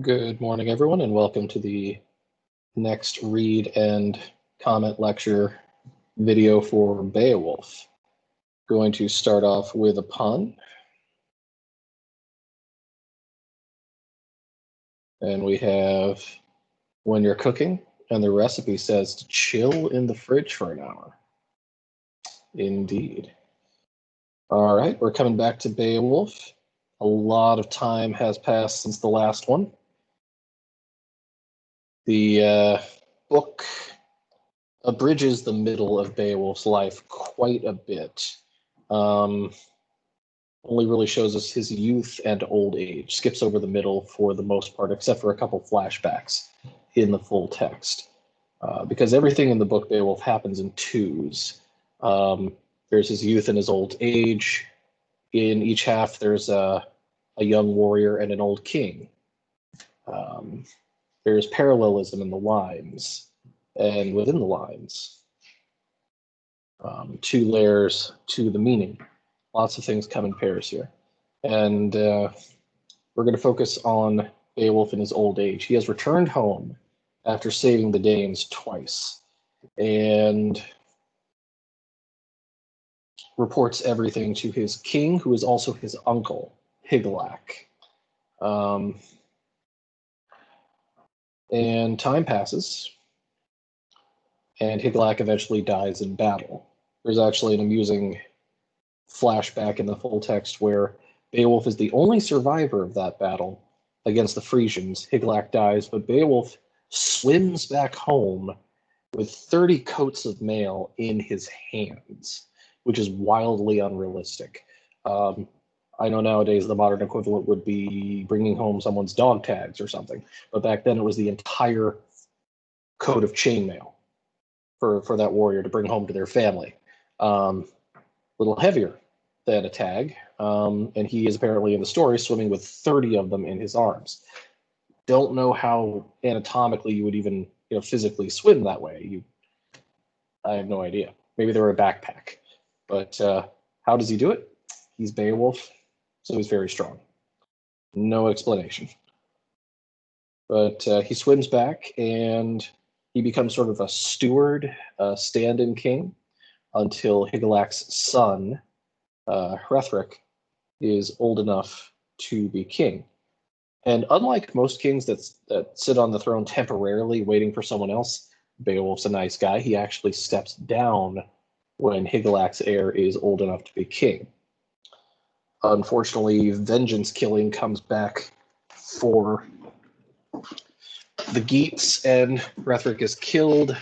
Good morning, everyone, and welcome to the next read and comment lecture video for Beowulf. Going to start off with a pun. And we have when you're cooking, and the recipe says to chill in the fridge for an hour. Indeed. All right, we're coming back to Beowulf. A lot of time has passed since the last one. The book abridges the middle of Beowulf's life quite a bit. Only really shows us his youth and old age. Skips over the middle for the most part, except for a couple flashbacks in the full text. Because everything in the book Beowulf happens in twos. There's his youth and his old age. In each half, there's a young warrior and an old king. There's parallelism in the lines, and within the lines, two layers to the meaning. Lots of things come in pairs here. And we're going to focus on Beowulf in his old age. He has returned home after saving the Danes twice and reports everything to his king, who is also his uncle, Hygelac. And time passes, and Hygelac eventually dies in battle. There's actually an amusing flashback in the full text where Beowulf is the only survivor of that battle against the Frisians. Hygelac dies, but Beowulf swims back home with 30 coats of mail in his hands, which is wildly unrealistic. I know nowadays the modern equivalent would be bringing home someone's dog tags or something, but back then it was the entire coat of chainmail for that warrior to bring home to their family. A little heavier than a tag, and he is apparently in the story swimming with 30 of them in his arms. Don't know how anatomically you would even physically swim that way. I have no idea. Maybe they were a backpack, but how does he do it? He's Beowulf, so he's very strong. No explanation. But he swims back, and he becomes sort of a steward, stand-in king, until Hygelac's son, Hrethric, is old enough to be king. And unlike most kings that sit on the throne temporarily waiting for someone else, Beowulf's a nice guy. He actually steps down when Hygelac's heir is old enough to be king. Unfortunately, vengeance killing comes back for the Geats, and Hrethric is killed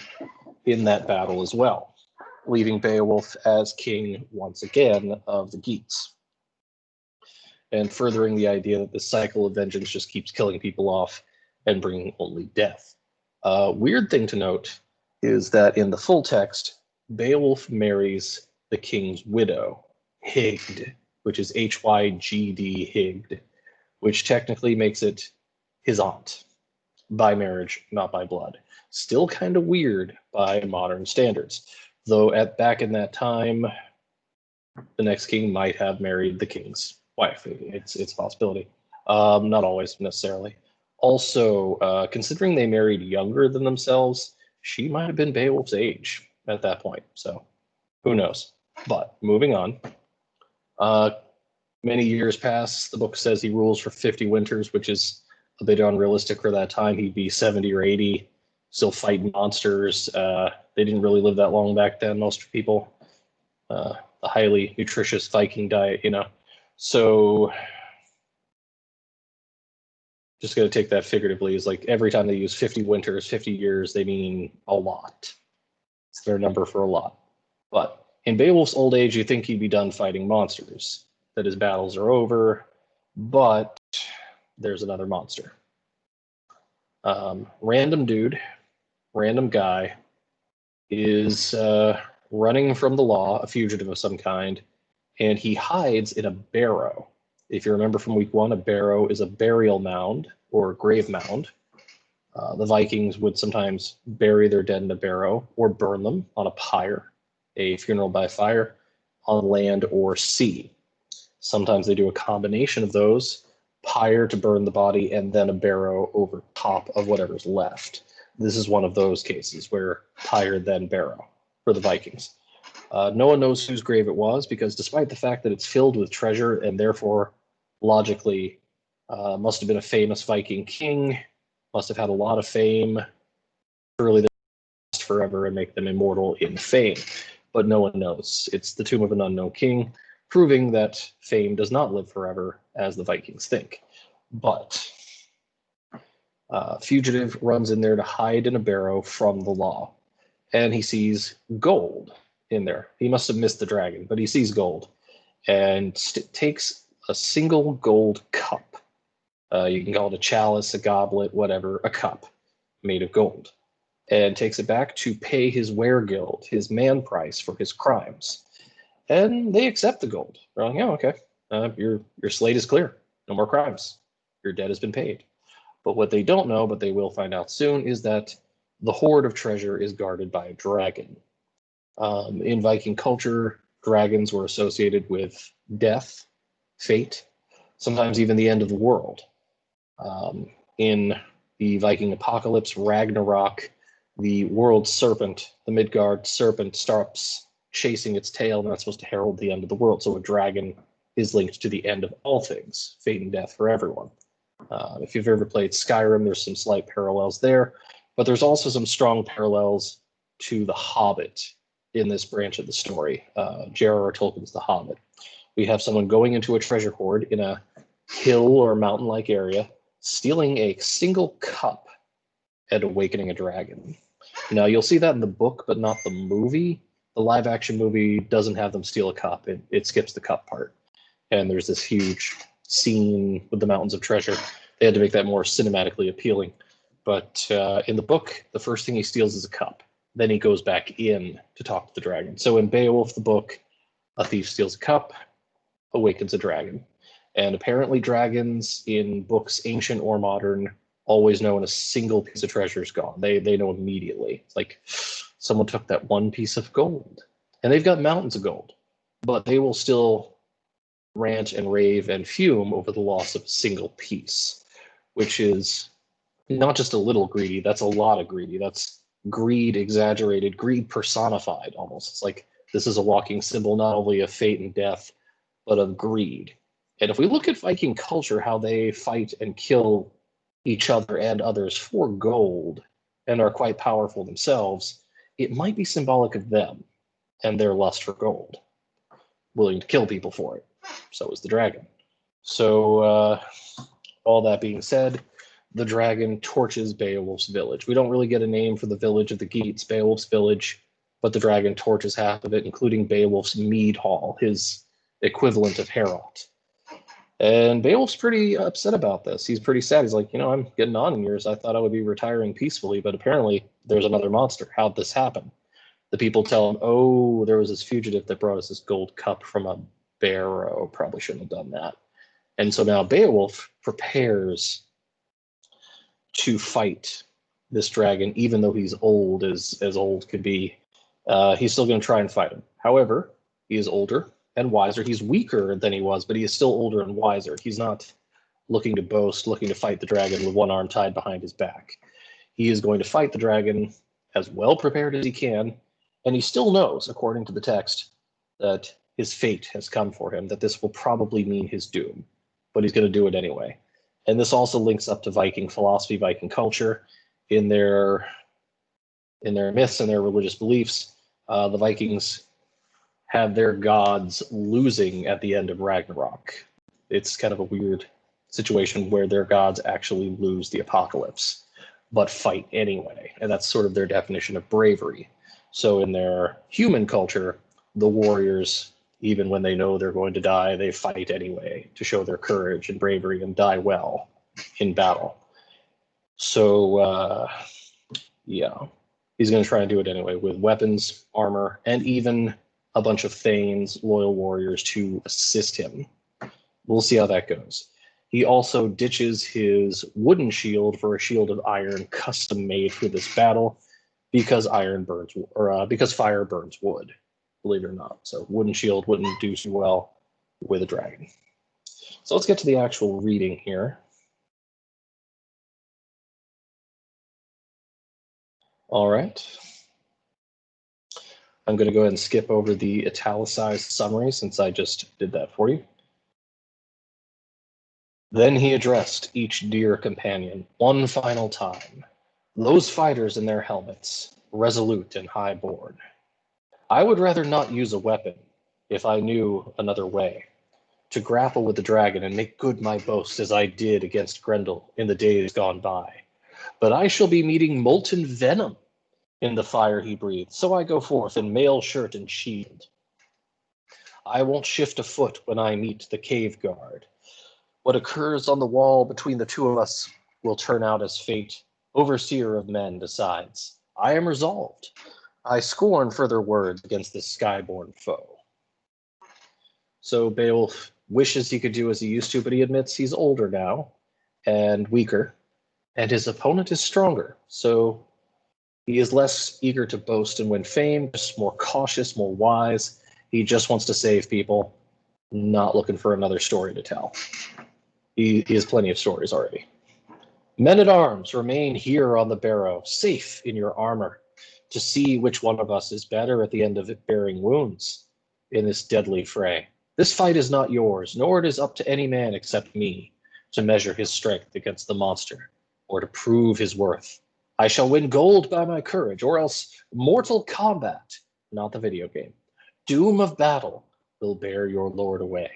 in that battle as well, leaving Beowulf as king once again of the Geats, and furthering the idea that the cycle of vengeance just keeps killing people off and bringing only death. Weird thing to note is that in the full text, Beowulf marries the king's widow, Hygd, which is Hygd, Hygd, which technically makes it his aunt, by marriage, not by blood. Still kind of weird by modern standards, though back in that time, the next king might have married the king's wife. It's a possibility. Not always necessarily. Also, considering they married younger than themselves, she might have been Beowulf's age at that point. So who knows? But moving on. Many years pass. The book says he rules for 50 winters, which is a bit unrealistic for that time. He'd be 70 or 80, still fighting monsters. They didn't really live that long back then, most people. A highly nutritious Viking diet, So just going to take that figuratively. Is like every time they use 50 winters, 50 years, they mean a lot. It's their number for a lot. But in Beowulf's old age, you think he'd be done fighting monsters, that his battles are over, but there's another monster. Random dude, random guy, is running from the law, a fugitive of some kind, and he hides in a barrow. If you remember from week 1, a barrow is a burial mound or grave mound. The Vikings would sometimes bury their dead in a barrow or burn them on a pyre, a funeral by fire, on land or sea. Sometimes they do a combination of those, pyre to burn the body, and then a barrow over top of whatever's left. This is one of those cases where pyre, then barrow for the Vikings. No one knows whose grave it was, because despite the fact that it's filled with treasure and therefore logically must have been a famous Viking king, must have had a lot of fame, surely they last forever and make them immortal in fame. But no one knows. It's the tomb of an unknown king, proving that fame does not live forever, as the Vikings think. But Fugitive runs in there to hide in a barrow from the law, and he sees gold in there. He must have missed the dragon, but he sees gold, and takes a single gold cup. You can call it a chalice, a goblet, whatever, a cup made of gold, and takes it back to pay his weregild, his man price for his crimes. And they accept the gold. They're like, yeah, okay, your slate is clear. No more crimes. Your debt has been paid. But what they don't know, but they will find out soon, is that the hoard of treasure is guarded by a dragon. In Viking culture, dragons were associated with death, fate, sometimes even the end of the world. In the Viking apocalypse, Ragnarok, the world serpent, the Midgard serpent, stops chasing its tail, and that's supposed to herald the end of the world. So a dragon is linked to the end of all things, fate and death for everyone. If you've ever played Skyrim, there's some slight parallels there, but there's also some strong parallels to The Hobbit in this branch of the story. J.R.R. Tolkien's The Hobbit. We have someone going into a treasure hoard in a hill or mountain-like area, stealing a single cup and awakening a dragon. Now, you'll see that in the book, but not the movie. The live-action movie doesn't have them steal a cup. It skips the cup part. And there's this huge scene with the mountains of treasure. They had to make that more cinematically appealing. But in the book, the first thing he steals is a cup. Then he goes back in to talk to the dragon. So in Beowulf, the book, a thief steals a cup, awakens a dragon. And apparently dragons in books, ancient or modern, always know when a single piece of treasure is gone. They know immediately. It's like someone took that one piece of gold. And they've got mountains of gold. But they will still rant and rave and fume over the loss of a single piece, which is not just a little greedy, that's a lot of greedy. That's greed exaggerated, greed personified almost. It's like this is a walking symbol not only of fate and death, but of greed. And if we look at Viking culture, how they fight and kill each other and others for gold and are quite powerful themselves, it might be symbolic of them and their lust for gold, willing to kill people for it. So is the dragon. So all that being said, the dragon torches Beowulf's village. We don't really get a name for the village of the Geats, Beowulf's village, but the dragon torches half of it, including Beowulf's mead hall, his equivalent of Heorot. And Beowulf's pretty upset about this. He's pretty sad. He's like, I'm getting on in years. I thought I would be retiring peacefully, but apparently there's another monster. How'd this happen? The people tell him, oh, there was this fugitive that brought us this gold cup from a barrow. Probably shouldn't have done that. And so now Beowulf prepares to fight this dragon, even though he's old as old could be. He's still going to try and fight him. However, he is older and wiser. He's weaker than he was, but he is still older and wiser. He's not looking to boast, looking to fight the dragon with one arm tied behind his back. He is going to fight the dragon as well prepared as he can, and he still knows, according to the text, that his fate has come for him, that this will probably mean his doom, but he's going to do it anyway. And this also links up to Viking philosophy, Viking culture. In their myths and their religious beliefs, the Vikings have their gods losing at the end of Ragnarok. It's kind of a weird situation where their gods actually lose the apocalypse, but fight anyway. And that's sort of their definition of bravery. So in their human culture, the warriors, even when they know they're going to die, they fight anyway to show their courage and bravery and die well in battle. So, yeah, he's going to try and do it anyway with weapons, armor, and even a bunch of thanes, loyal warriors to assist him. We'll see how that goes. He also ditches his wooden shield for a shield of iron custom made for this battle because because fire burns wood, believe it or not. So wooden shield wouldn't do so well with a dragon. So let's get to the actual reading here. All right. I'm going to go ahead and skip over the italicized summary since I just did that for you. Then he addressed each dear companion one final time, those fighters in their helmets, resolute and high-born. I would rather not use a weapon, if I knew another way, to grapple with the dragon and make good my boast as I did against Grendel in the days gone by. But I shall be meeting molten venom in the fire he breathed, so I go forth in mail shirt and shield. I won't shift a foot when I meet the cave guard. What occurs on the wall between the two of us will turn out as fate, overseer of men decides. I am resolved. I scorn further words against this skyborn foe. So Beowulf wishes he could do as he used to, but he admits he's older now and weaker, and his opponent is stronger. So he is less eager to boast and win fame, just more cautious, more wise. He just wants to save people, not looking for another story to tell. He has plenty of stories already. Men at arms, remain here on the barrow, safe in your armor, to see which one of us is better at the end of it bearing wounds in this deadly fray. This fight is not yours, nor it is up to any man except me to measure his strength against the monster, or to prove his worth. I shall win gold by my courage, or else mortal combat, not the video game. Doom of battle will bear your lord away.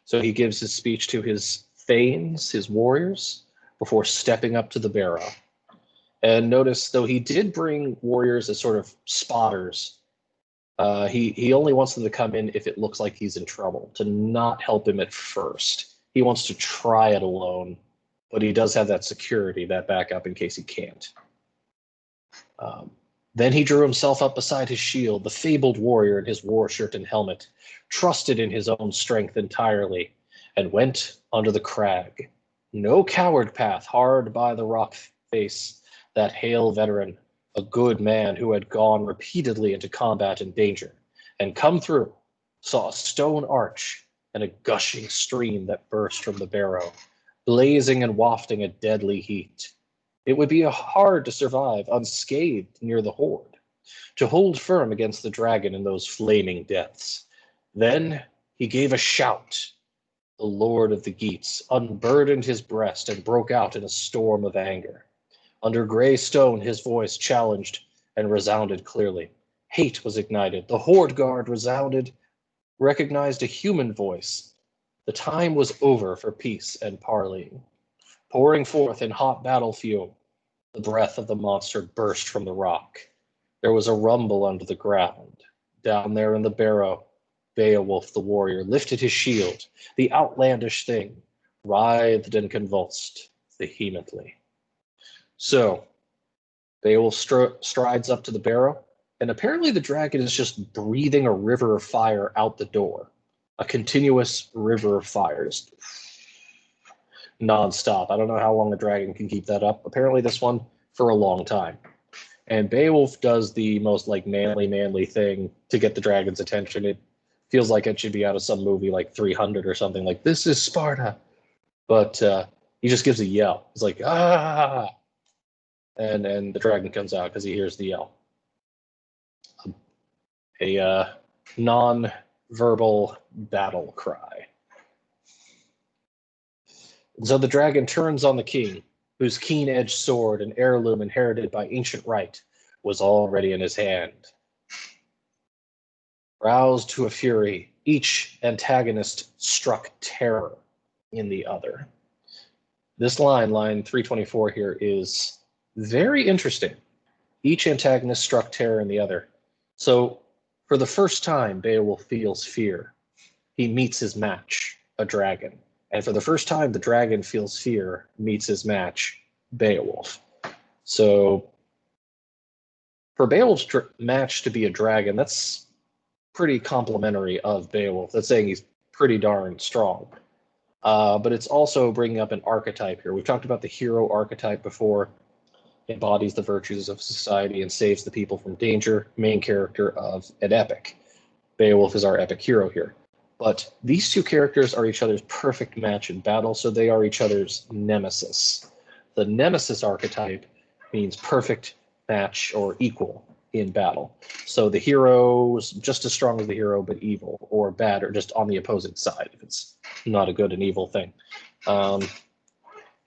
So he gives his speech to his thanes, his warriors, before stepping up to the barrow. And notice, though he did bring warriors as sort of spotters, he only wants them to come in if it looks like he's in trouble, to not help him at first. He wants to try it alone, but he does have that security, that backup in case he can't. Then he drew himself up beside his shield, the fabled warrior in his war shirt and helmet, trusted in his own strength entirely, and went under the crag. No coward path, hard by the rock face, that hale veteran, a good man who had gone repeatedly into combat and danger, and come through, saw a stone arch and a gushing stream that burst from the barrow, blazing and wafting a deadly heat. It would be hard to survive unscathed near the horde, to hold firm against the dragon in those flaming depths. Then he gave a shout. The Lord of the Geats unburdened his breast and broke out in a storm of anger. Under gray stone his voice challenged and resounded clearly. Hate was ignited. The horde guard recognized a human voice. The time was over for peace and parleying. Pouring forth in hot battle fume, the breath of the monster burst from the rock. There was a rumble under the ground. Down there in the barrow, Beowulf the warrior lifted his shield. The outlandish thing writhed and convulsed vehemently. So, Beowulf strides up to the barrow, and apparently the dragon is just breathing a river of fire out the door. A continuous river of fires. Non-stop. I don't know how long a dragon can keep that up. Apparently this one for a long time. And Beowulf does the most like manly thing to get the dragon's attention. It feels like it should be out of some movie like 300 or something, like this is Sparta. But he just gives a yell. He's like, ah! And the dragon comes out because he hears the yell. A non-verbal battle cry. And so the dragon turns on the king, whose keen-edged sword, an heirloom inherited by ancient right, was already in his hand. Roused to a fury, each antagonist struck terror in the other. This line 324 here, is very interesting. Each antagonist struck terror in the other. So, for the first time, Beowulf feels fear. He meets his match, a dragon. And for the first time, the dragon feels fear, meets his match, Beowulf. So, for Beowulf's match to be a dragon, that's pretty complimentary of Beowulf. That's saying he's pretty darn strong. But it's also bringing up an archetype here. We've talked about the hero archetype before. Embodies the virtues of society and saves the people from danger. Main character of an epic. Beowulf is our epic hero here. But these two characters are each other's perfect match in battle, so they are each other's nemesis. The nemesis archetype means perfect match or equal in battle. So the hero is just as strong as the hero, but evil or bad, or just on the opposing side if it's not a good and evil thing.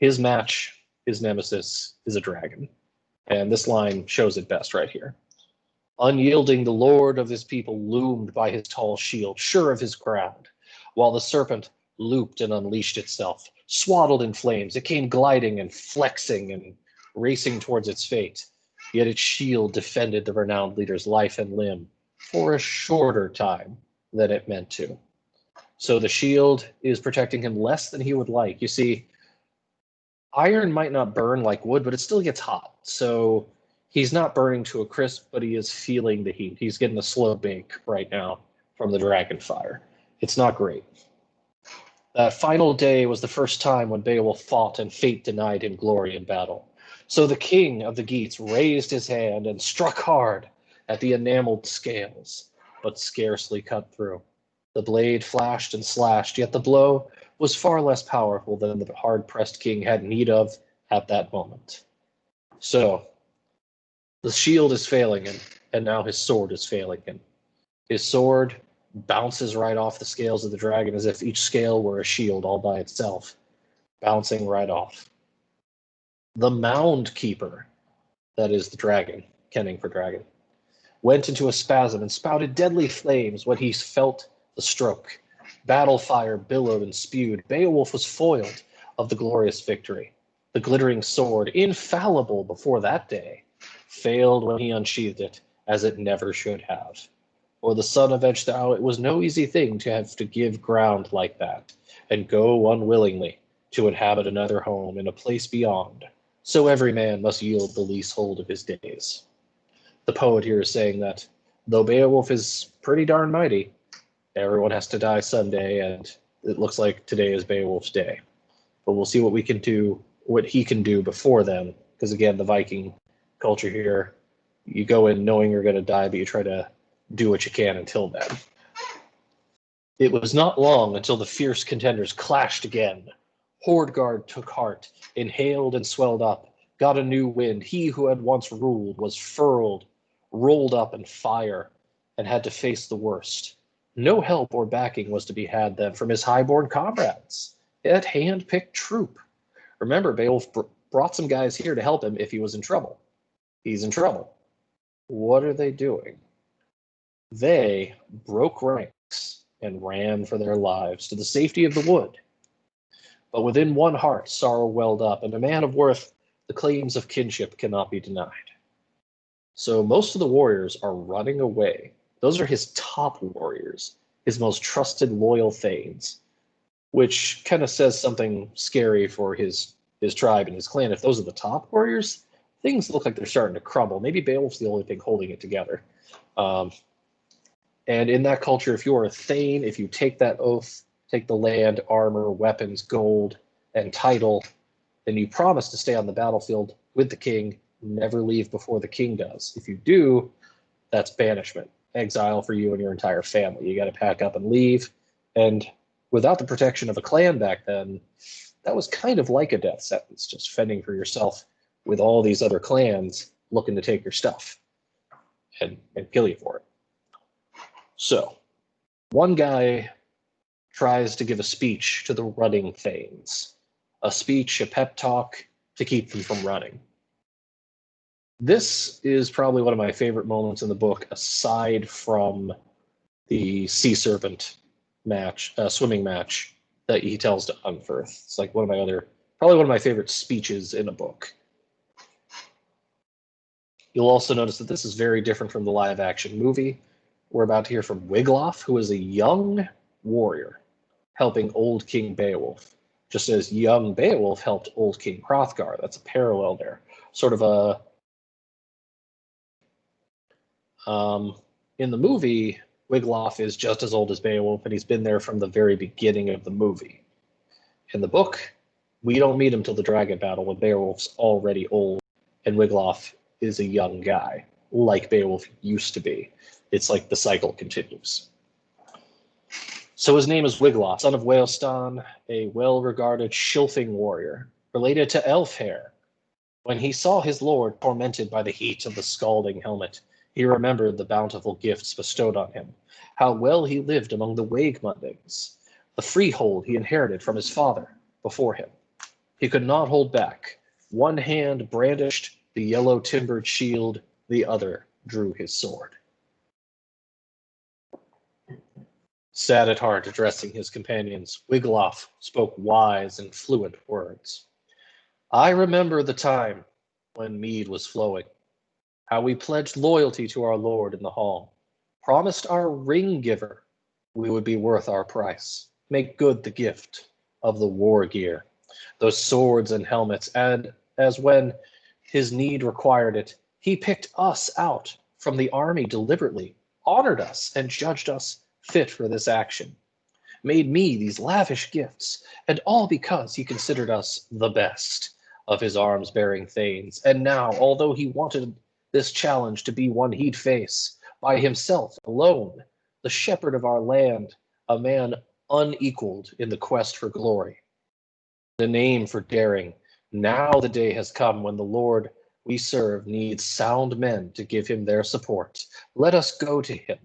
His match, his nemesis, is a dragon. And this line shows it best right here. Unyielding, the lord of his people loomed by his tall shield, sure of his ground, while the serpent looped and unleashed itself. Swaddled in flames, it came gliding and flexing and racing towards its fate. Yet its shield defended the renowned leader's life and limb for a shorter time than it meant to. So the shield is protecting him less than he would like. You see, iron might not burn like wood, but it still gets hot. So he's not burning to a crisp, but he is feeling the heat. He's getting a slow bake right now from the dragon fire. It's not great. That final day was the first time when Beowulf fought and fate denied him glory in battle. So the king of the Geats raised his hand and struck hard at the enameled scales, but scarcely cut through. The blade flashed and slashed, yet the blow was far less powerful than the hard-pressed king had need of at that moment. So the shield is failing him, and now his sword is failing him. His sword bounces right off the scales of the dragon as if each scale were a shield all by itself, bouncing right off. The mound keeper, that is the dragon, kenning for dragon, went into a spasm and spouted deadly flames when he felt the stroke. Battle fire billowed and spewed. Beowulf was foiled of the glorious victory. The glittering sword, infallible before that day, failed when he unsheathed it, as it never should have. For the son of Ecgtheow, it was no easy thing to have to give ground like that, and go unwillingly to inhabit another home in a place beyond. So every man must yield the leasehold of his days. The poet here is saying that though Beowulf is pretty darn mighty, everyone has to die someday, and it looks like today is Beowulf's day. But we'll see what we can do, what he can do before then, because again, the Viking culture here, you go in knowing you're going to die, but you try to do what you can until then. It was not long until the fierce contenders clashed again. Hordegard took heart, inhaled and swelled up, got a new wind. He who had once ruled was furled, rolled up in fire, and had to face the worst. No help or backing was to be had then from his highborn comrades. That hand-picked troop. Remember, Beowulf brought some guys here to help him if he was in trouble. He's in trouble. What are they doing? They broke ranks and ran for their lives to the safety of the wood. But within one heart sorrow welled up, and a man of worth, the claims of kinship cannot be denied. So most of the warriors are running away. Those are his top warriors, his most trusted, loyal thanes, which kind of says something scary for his tribe and his clan. If those are the top warriors, things look like they're starting to crumble. Maybe Beowulf's the only thing holding it together. And in that culture, if you are a thane, if you take that oath, take the land, armor, weapons, gold, and title, then you promise to stay on the battlefield with the king, never leave before the king does. If you do, that's banishment, exile for you and your entire family. You got to pack up and leave. And without the protection of a clan back then, that was kind of like a death sentence, just fending for yourself with all these other clans looking to take your stuff and kill you for it. So, one guy tries to give a speech to the running thanes, a speech, a pep talk to keep them from running. This is probably one of my favorite moments in the book, aside from the sea serpent match, swimming match that he tells to Unferth. It's like probably one of my favorite speeches in a book. You'll also notice that this is very different from the live action movie. We're about to hear from Wiglaf, who is a young warrior helping old King Beowulf, just as young Beowulf helped old King Hrothgar. That's a parallel there. Sort of a... in the movie, Wiglaf is just as old as Beowulf, and he's been there from the very beginning of the movie. In the book, we don't meet him till the dragon battle when Beowulf's already old, and Wiglaf is a young guy, like Beowulf used to be. It's like the cycle continues. So his name is Wiglaf, son of Whalestan, a well-regarded Shilfing warrior, related to Elfhair. When he saw his lord tormented by the heat of the scalding helmet, he remembered the bountiful gifts bestowed on him, how well he lived among the Waegmundings, the freehold he inherited from his father before him. He could not hold back. One hand brandished the yellow-timbered shield, the other drew his sword. Sad at heart, addressing his companions, Wiglaf spoke wise and fluent words. I remember the time when mead was flowing, how we pledged loyalty to our lord in the hall, promised our ring giver we would be worth our price, make good the gift of the war gear, those swords and helmets, and as when his need required it, he picked us out from the army deliberately, honored us, and judged us fit for this action, made me these lavish gifts, and all because he considered us the best of his arms-bearing thanes. And now, although he wanted this challenge to be one he'd face by himself alone, the shepherd of our land, a man unequaled in the quest for glory, the name for daring, now the day has come when the Lord we serve needs sound men to give him their support. Let us go to him,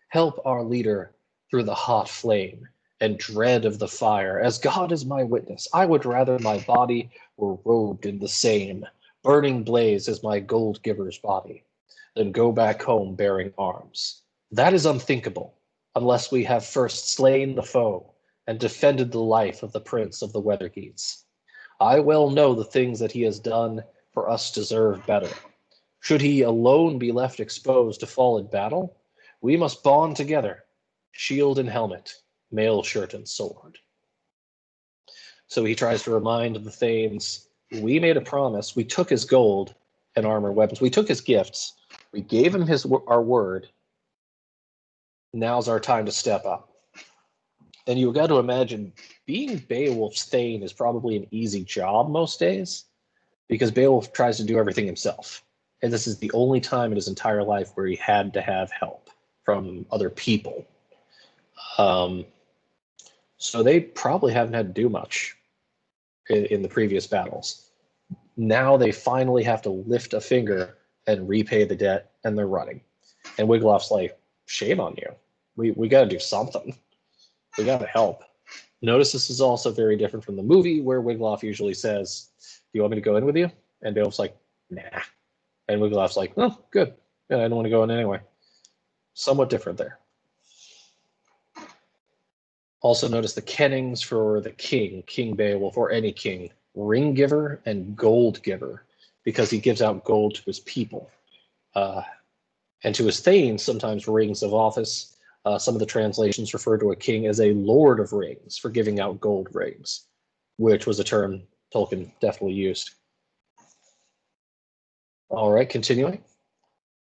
help our leader through the hot flame and dread of the fire. As God is my witness, I would rather my body were robed in the same burning blaze as my gold giver's body than go back home bearing arms. That is unthinkable, unless we have first slain the foe and defended the life of the prince of the Weathergeats. I well know the things that he has done for us deserve better. Should he alone be left exposed to fall in battle, we must bond together, shield and helmet, mail shirt and sword. So he tries to remind the Thanes, we made a promise, we took his gold and armor weapons, we took his gifts, we gave him our word, now's our time to step up. And you've got to imagine being Beowulf's Thane is probably an easy job most days, because Beowulf tries to do everything himself. And this is the only time in his entire life where he had to have help from other people. So they probably haven't had to do much in the previous battles. Now they finally have to lift a finger and repay the debt, and they're running. And Wiglaf's like, shame on you. We got to do something. We got to help. Notice this is also very different from the movie, where Wiglaf usually says, do you want me to go in with you? And Beowulf's like, nah. And Wiglaf's like, oh, good. Yeah, I don't want to go in anyway. Somewhat different there. Also notice the kennings for the king, King Beowulf, or any king, ring giver and gold giver, because he gives out gold to his people. And to his thanes, sometimes rings of office. Some of the translations refer to a king as a lord of rings for giving out gold rings, which was a term Tolkien definitely used. All right, continuing.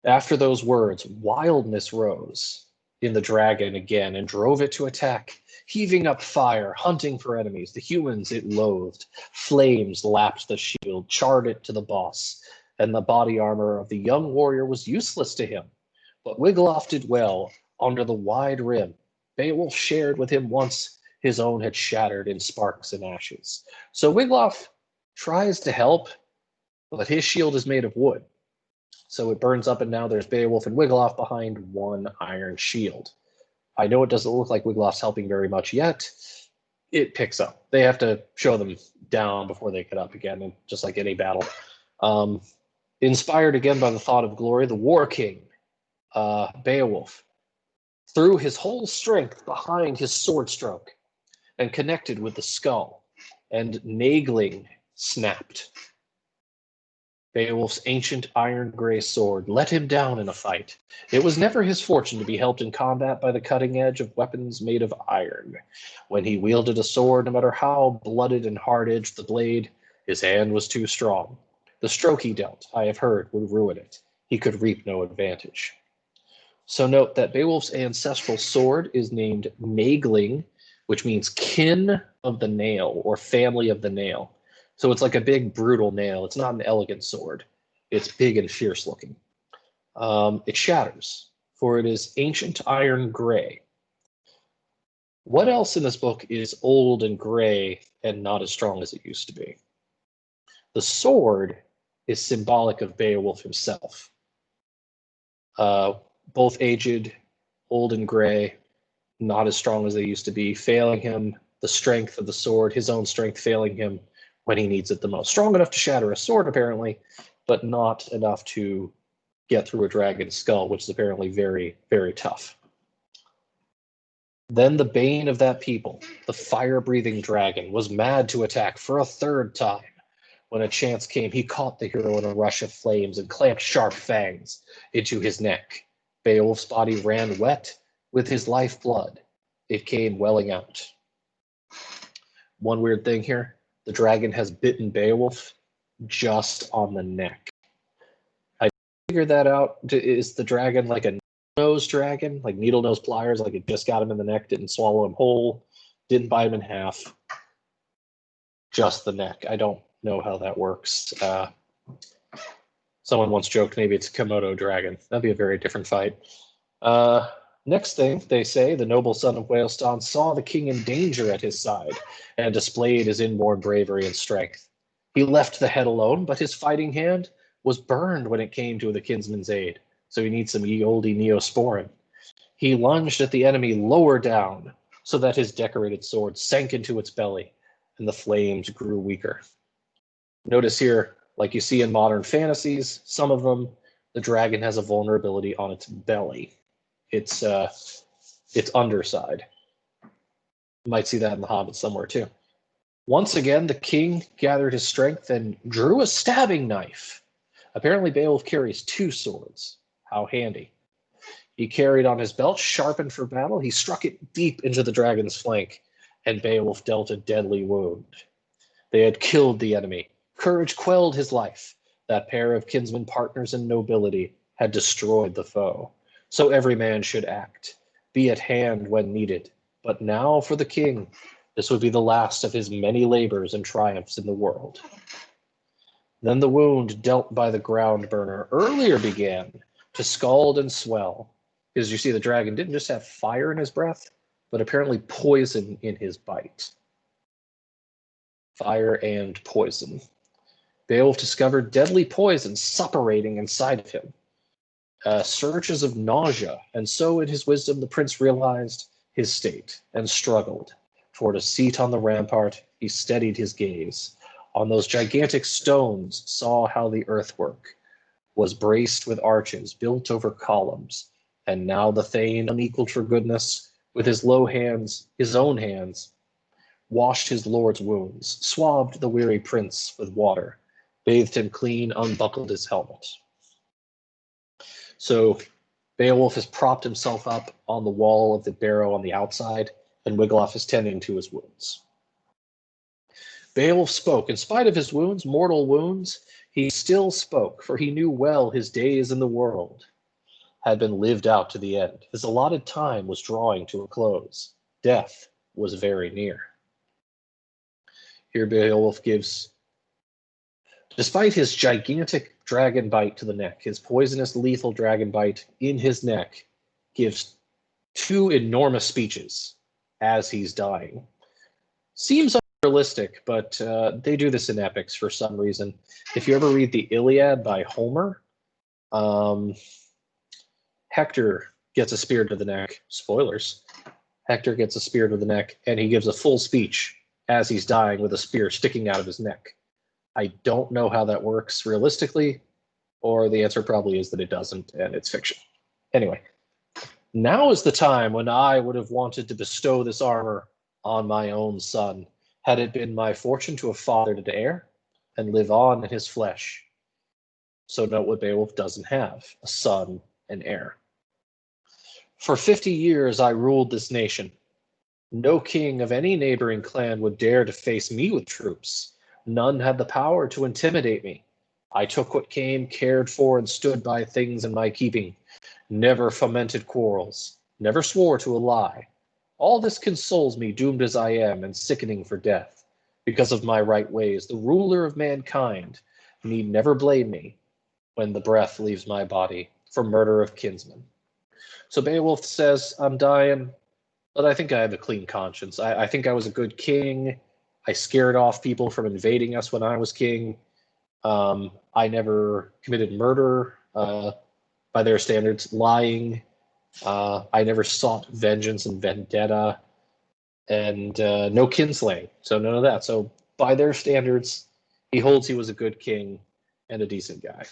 After those words, wildness rose in the dragon again and drove it to attack, heaving up fire, hunting for enemies. The humans it loathed. Flames lapped the shield, charred it to the boss, and the body armor of the young warrior was useless to him. But Wiglaf did well under the wide rim. Beowulf shared with him once his own had shattered in sparks and ashes. So Wiglaf tries to help, but his shield is made of wood. So it burns up, and now there's Beowulf and Wiglaf behind one iron shield. I know it doesn't look like Wiglaf's helping very much yet. It picks up. They have to show them down before they get up again, and just like any battle. Inspired again by the thought of glory, the War King, Beowulf, threw his whole strength behind his sword stroke and connected with the skull, and Nagling snapped. Beowulf's ancient iron-gray sword let him down in a fight. It was never his fortune to be helped in combat by the cutting edge of weapons made of iron. When he wielded a sword, no matter how blooded and hard-edged the blade, his hand was too strong. The stroke he dealt, I have heard, would ruin it. He could reap no advantage. So note that Beowulf's ancestral sword is named Nagling, which means kin of the nail or family of the nail. So it's like a big, brutal nail. It's not an elegant sword. It's big and fierce looking. It shatters, for it is ancient iron gray. What else in this book is old and gray and not as strong as it used to be? The sword is symbolic of Beowulf himself. Both aged, old and gray, not as strong as they used to be, failing him, the strength of the sword, his own strength failing him when he needs it the most. Strong enough to shatter a sword, apparently, but not enough to get through a dragon's skull, which is apparently very, very tough. Then the bane of that people, the fire-breathing dragon, was mad to attack for a third time. When a chance came, he caught the hero in a rush of flames and clamped sharp fangs into his neck. Beowulf's body ran wet with his lifeblood. It came welling out. One weird thing here, the dragon has bitten Beowulf just on the neck. I figured that out. Is the dragon like a nose dragon, like needle nose pliers, like it just got him in the neck, didn't swallow him whole, didn't bite him in half, just the neck? I don't know how that works. Someone once joked maybe it's a Komodo dragon. That'd be a very different fight. Next thing, they say, the noble son of Whaleston saw the king in danger at his side and displayed his inborn bravery and strength. He left the head alone, but his fighting hand was burned when it came to the kinsman's aid, so he needs some ye olde neosporin. He lunged at the enemy lower down, so that his decorated sword sank into its belly, and the flames grew weaker. Notice here, like you see in modern fantasies, some of them, the dragon has a vulnerability on its belly. Its underside. You might see that in The Hobbit somewhere too. Once again, the king gathered his strength and drew a stabbing knife. Apparently, Beowulf carries two swords. How handy. He carried on his belt, sharpened for battle. He struck it deep into the dragon's flank, and Beowulf dealt a deadly wound. They had killed the enemy. Courage quelled his life. That pair of kinsmen partners in nobility had destroyed the foe. So every man should act, be at hand when needed. But now for the king, this would be the last of his many labors and triumphs in the world. Then the wound dealt by the ground burner earlier began to scald and swell. As you see, the dragon didn't just have fire in his breath, but apparently poison in his bite. Fire and poison. Beowulf discovered deadly poison suppurating inside of him. Surges of nausea, and so in his wisdom the prince realized his state and struggled. Toward a seat on the rampart he steadied his gaze. On those gigantic stones saw how the earthwork was braced with arches built over columns, and now the thane, unequaled for goodness, with his low hands, his own hands, washed his lord's wounds, swabbed the weary prince with water, bathed him clean, unbuckled his helmet. So Beowulf has propped himself up on the wall of the barrow on the outside, and Wiglaf is tending to his wounds. Beowulf spoke. In spite of his wounds, mortal wounds, he still spoke, for he knew well his days in the world had been lived out to the end. His allotted time was drawing to a close. Death was very near. Here Beowulf gives, despite his gigantic dragon bite to the neck, his poisonous, lethal dragon bite in his neck, gives two enormous speeches as he's dying. Seems unrealistic, but they do this in epics for some reason. If you ever read the Iliad by Homer, Hector gets a spear to the neck. Spoilers. Hector gets a spear to the neck, and he gives a full speech as he's dying with a spear sticking out of his neck. I don't know how that works realistically, or the answer probably is that it doesn't, and it's fiction. Anyway, now is the time when I would have wanted to bestow this armor on my own son, had it been my fortune to have fathered an heir and live on in his flesh. So note what Beowulf doesn't have, a son and heir. For 50 years I ruled this nation. No king of any neighboring clan would dare to face me with troops. None had the power to intimidate me. I took what came, cared for, and stood by things in my keeping. Never fomented quarrels, never swore to a lie. All this consoles me, doomed as I am, and sickening for death. Because of my right ways, the ruler of mankind need never blame me when the breath leaves my body for murder of kinsmen. So Beowulf says, I'm dying. but I think I have a clean conscience. I think I was a good king. I scared off people from invading us when I was king. I never committed murder by their standards, lying. I never sought vengeance and vendetta, and no kinslaying. So none of that. So by their standards, he holds he was a good king and a decent guy.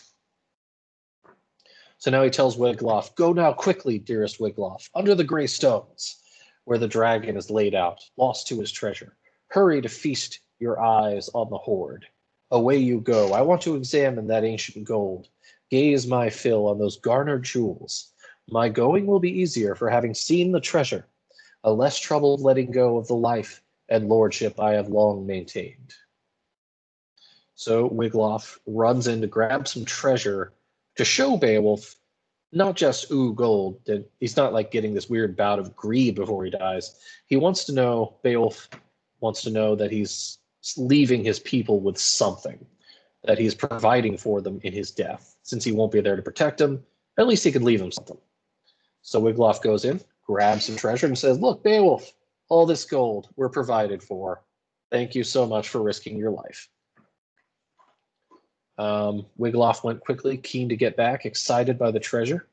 So now he tells Wiglaf, "Go now quickly, dearest Wiglaf, under the gray stones, where the dragon is laid out, lost to his treasure. Hurry to feast your eyes on the hoard. Away you go. I want to examine that ancient gold. Gaze my fill on those garnered jewels. My going will be easier for having seen the treasure, a less troubled letting go of the life and lordship I have long maintained." So Wiglaf runs in to grab some treasure to show Beowulf not just gold. That he's not like getting this weird bout of greed before he dies. He wants to know, Beowulf wants to know that he's leaving his people with something, that he's providing for them in his death. Since he won't be there to protect them, at least he could leave them something. So Wiglaf goes in, grabs some treasure, and says, "Look, Beowulf, all this gold we're provided for. Thank you so much for risking your life." Wiglaf went quickly, keen to get back, excited by the treasure.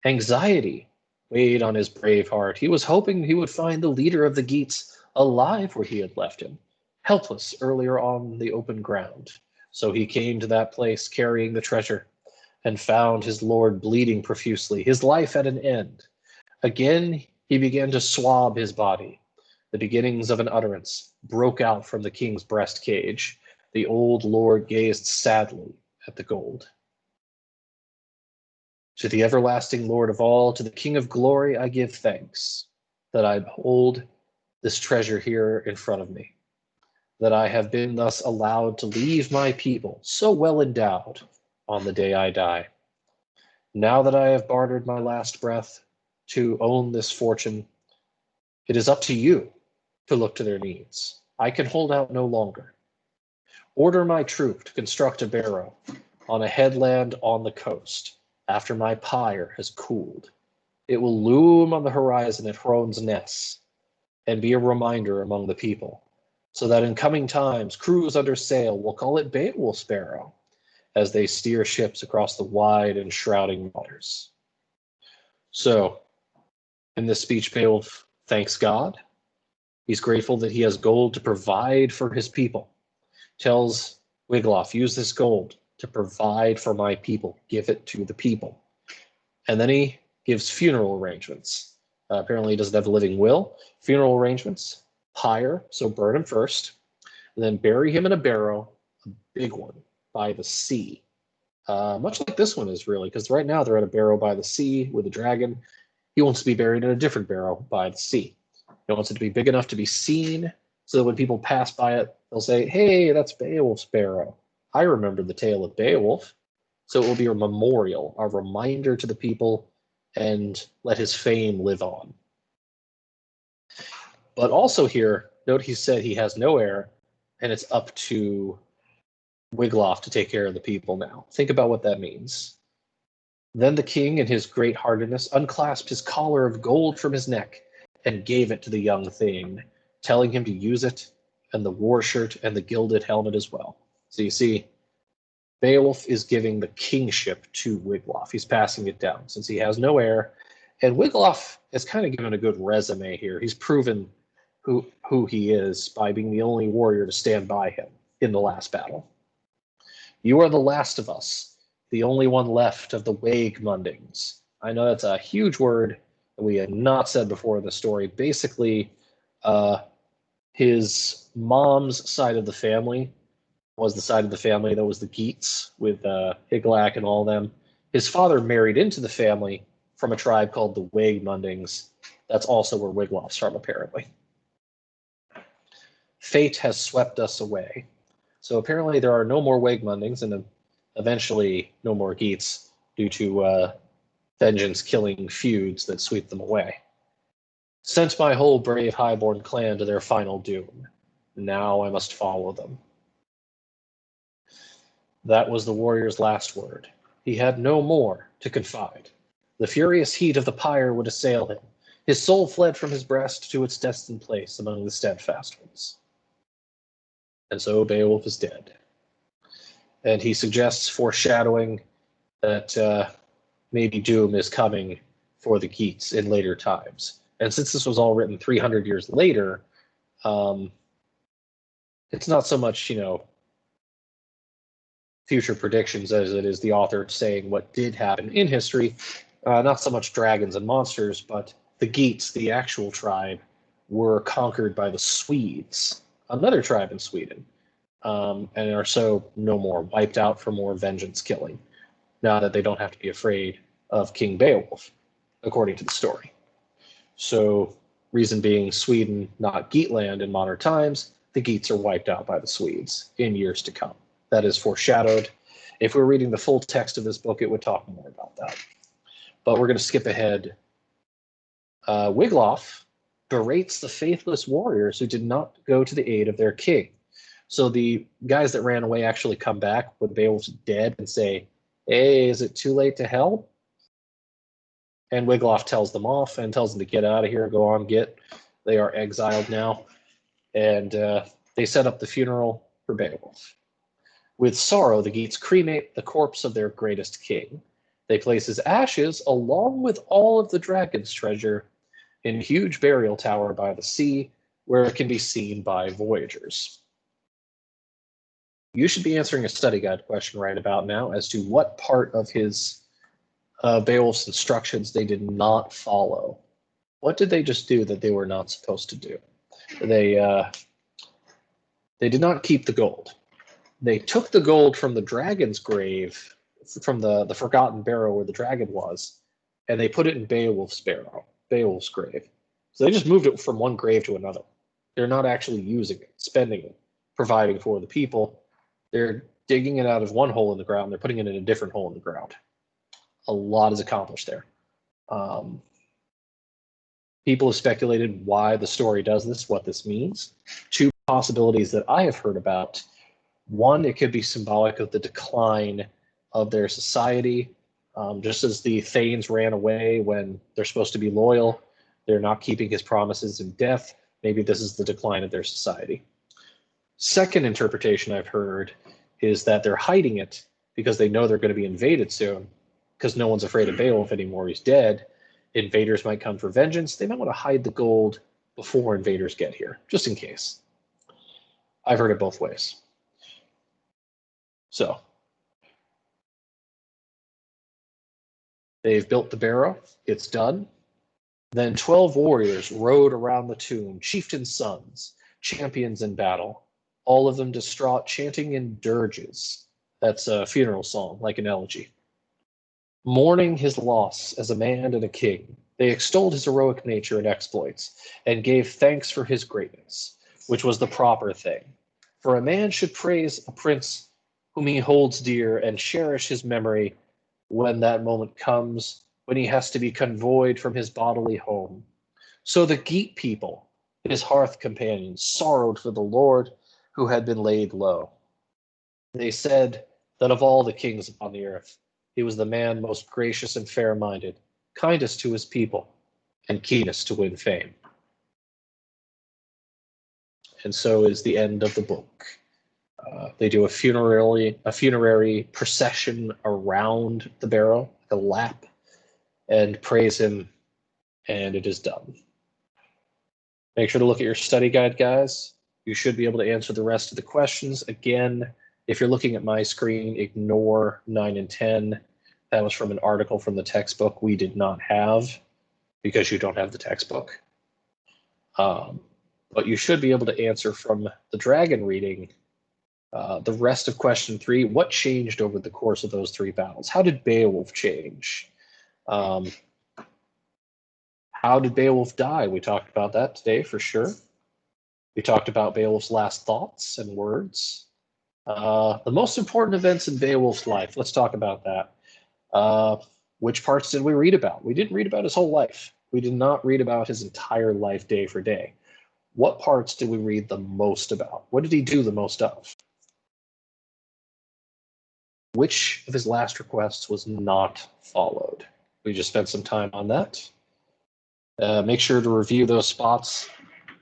Anxiety weighed on his brave heart. He was hoping he would find the leader of the Geats alive where he had left him, helpless earlier on the open ground. So he came to that place carrying the treasure and found his lord bleeding profusely, his life at an end. Again, he began to swab his body. The beginnings of an utterance broke out from the king's breast cage. The old lord gazed sadly at the gold. "To the everlasting Lord of all, to the King of glory, I give thanks that I hold this treasure here in front of me, that I have been thus allowed to leave my people so well endowed on the day I die. Now that I have bartered my last breath to own this fortune, it is up to you to look to their needs. I can hold out no longer. Order my troop to construct a barrow on a headland on the coast after my pyre has cooled. It will loom on the horizon at Hrone's Ness and be a reminder among the people, so that in coming times crews under sail will call it Beowulf's Barrow as they steer ships across the wide and shrouding waters." So, in this speech, Beowulf thanks God. He's grateful that he has gold to provide for his people. Tells Wiglaf, "Use this gold to provide for my people. Give it to the people." And then he gives funeral arrangements. Apparently he doesn't have a living will. Funeral arrangements, pyre, so burn him first, and then bury him in a barrow, a big one, by the sea. Much like this one is really, because right now they're at a barrow by the sea with a dragon. He wants to be buried in a different barrow by the sea. He wants it to be big enough to be seen, so that when people pass by it, they'll say, "Hey, that's Beowulf's barrow. I remember the tale of Beowulf." So it will be a memorial, a reminder to the people, and let his fame live on. But also here, note he said he has no heir, and it's up to Wiglaf to take care of the people now. Think about what that means. Then the king, in his great heartedness, unclasped his collar of gold from his neck and gave it to the young thane, telling him to use it, and the war shirt and the gilded helmet as well. So you see, Beowulf is giving the kingship to Wiglaf. He's passing it down since he has no heir. And Wiglaf has kind of given a good resume here. He's proven who he is by being the only warrior to stand by him in the last battle. "You are the last of us, the only one left of the Waegmundings." I know that's a huge word that we had not said before in the story. Basically, his mom's side of the family was the side of the family that was the Geats with Hygelac and all them. His father married into the family from a tribe called the Waegmundings. That's also where Wiglaf's from, apparently. "Fate has swept us away." So apparently there are no more Waegmundings and eventually no more Geats due to vengeance-killing feuds that sweep them away. "Sent my whole brave highborn clan to their final doom. Now I must follow them." That was the warrior's last word. He had no more to confide. The furious heat of the pyre would assail him. His soul fled from his breast to its destined place among the steadfast ones. And so Beowulf is dead. And he suggests, foreshadowing, that maybe doom is coming for the Geats in later times. And since this was all written 300 years later, it's not so much, future predictions as it is the author saying what did happen in history. Not so much dragons and monsters, but the Geats, the actual tribe, were conquered by the Swedes, another tribe in Sweden, and are so no more, wiped out for more vengeance killing, now that they don't have to be afraid of King Beowulf, according to the story. So, reason being, Sweden, not Geatland in modern times, the Geats are wiped out by the Swedes in years to come. That is foreshadowed. If we were reading the full text of this book, it would talk more about that. But we're going to skip ahead. Wiglaf berates the faithless warriors who did not go to the aid of their king. So the guys that ran away actually come back when Beowulf's dead and say, "Hey, is it too late to help?" And Wiglaf tells them off and tells them to get out of here, go on, get. They are exiled now. And they set up the funeral for Beowulf. With sorrow, the Geats cremate the corpse of their greatest king. They place his ashes, along with all of the dragon's treasure, in a huge burial tower by the sea, where it can be seen by voyagers. You should be answering a study guide question right about now as to what part of his Beowulf's instructions they did not follow. What did they just do that they were not supposed to do? They did not keep the gold. They took the gold from the dragon's grave, from the forgotten barrow where the dragon was, and they put it in Beowulf's grave. So they just moved it from one grave to another. They're not actually using it, spending it, providing for the people. They're digging it out of one hole in the ground. They're putting it in a different hole in the ground. A lot is accomplished there. People have speculated why the story does this, what this means. Two possibilities that I have heard about. One, it could be symbolic of the decline of their society. Just as the Thanes ran away when they're supposed to be loyal, they're not keeping his promises in death. Maybe this is the decline of their society. Second interpretation I've heard is that they're hiding it because they know they're going to be invaded soon, because no one's afraid of Beowulf anymore. He's dead. Invaders might come for vengeance. They might want to hide the gold before invaders get here, just in case. I've heard it both ways. So they've built the barrow. It's done. Then 12 warriors rode around the tomb, chieftains' sons, champions in battle, all of them distraught, chanting in dirges. That's a funeral song, like an elegy. Mourning his loss as a man and a king, they extolled his heroic nature and exploits, and gave thanks for his greatness, which was the proper thing. For a man should praise a prince whom he holds dear and cherish his memory when that moment comes, when he has to be convoyed from his bodily home. So the Geat people, his hearth companions, sorrowed for the Lord who had been laid low. They said that of all the kings upon the earth, he was the man most gracious and fair-minded, kindest to his people, and keenest to win fame. And so is the end of the book. They do a funerary procession around the barrow, like a lap, and praise him, and it is done. Make sure to look at your study guide, guys. You should be able to answer the rest of the questions. Again, if you're looking at my screen, ignore 9 and 10. That was from an article from the textbook we did not have, because you don't have the textbook. But you should be able to answer from the dragon reading the rest of question 3. What changed over the course of those 3 battles? How did Beowulf change? How did Beowulf die? We talked about that today for sure. We talked about Beowulf's last thoughts and words. The most important events in Beowulf's life. Let's talk about that. Which parts did we read about? We didn't read about his whole life. We did not read about his entire life day for day. What parts did we read the most about? What did he do the most of? Which of his last requests was not followed? We just spent some time on that. Make sure to review those spots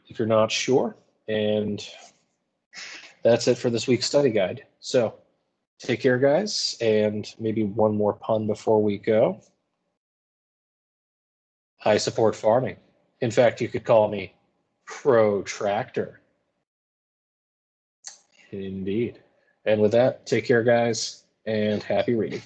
if you're not sure. And that's it for this week's study guide. So take care, guys, and maybe one more pun before we go. I support farming. In fact, you could call me Protractor. Indeed. And with that, take care, guys, and happy reading.